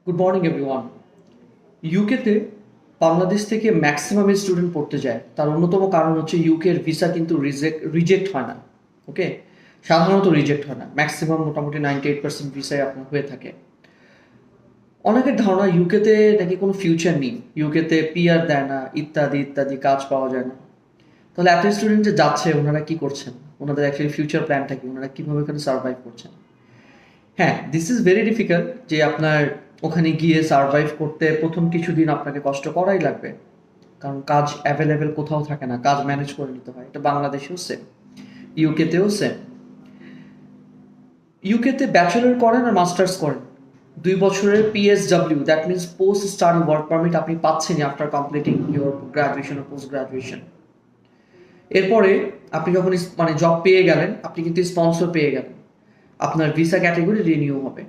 Good morning everyone. ইউকেতে বাংলাদেশ থেকে maximum student পড়তে যায়, তার অন্যতম কারণ হচ্ছে ইউকের ভিসা কিন্তু রিজেক্ট হয় না। ওকে, সাধারণত রিজেক্ট হয় না, ম্যাক্সিমাম মোটামুটি 98% ভিসায় আপনার হয়ে থাকে। অনেকের ধারণা ইউকেতে নাকি কোনো ফিউচার নেই, ইউকেতে পিআর দেয় না, ইত্যাদি ইত্যাদি, কাজ পাওয়া যায় না। তাহলে এত স্টুডেন্ট যে যাচ্ছে, ওনারা কি করছেন, ওনাদের অ্যাকচুয়ালি ফিউচার প্ল্যানটা কি, ওনারা কীভাবে এখানে সার্ভাইভ করছেন? হ্যাঁ, দিস ইজ ভেরি ডিফিকাল্ট যে আপনার ওখানে গিয়ে সার্ভাইভ করতে প্রথম কিছুদিন আপনাকে কষ্ট করাই লাগবে, কারণ কাজ অ্যাভেলেবেল কোথাও থাকে না, কাজ ম্যানেজ করে নিতে হয়। এটা বাংলাদেশেও সেম, ইউকেতেও সেম। ইউকেতে ব্যাচেলর করেন আর মাস্টার্স করেন, 2 বছরের PSW, that means post study work permit আপনি পাচ্ছেনই আফটার কমপ্লিটিং ইউর গ্রাজুয়েশন ও পোস্ট গ্রাজুয়েশন। এরপরে আপনি যখন মানে জব পেয়ে গেলেন, আপনি কিন্তু স্পন্সর পেয়ে গেলেন, আপনার ভিসা ক্যাটাগরি রিনিউ হবে।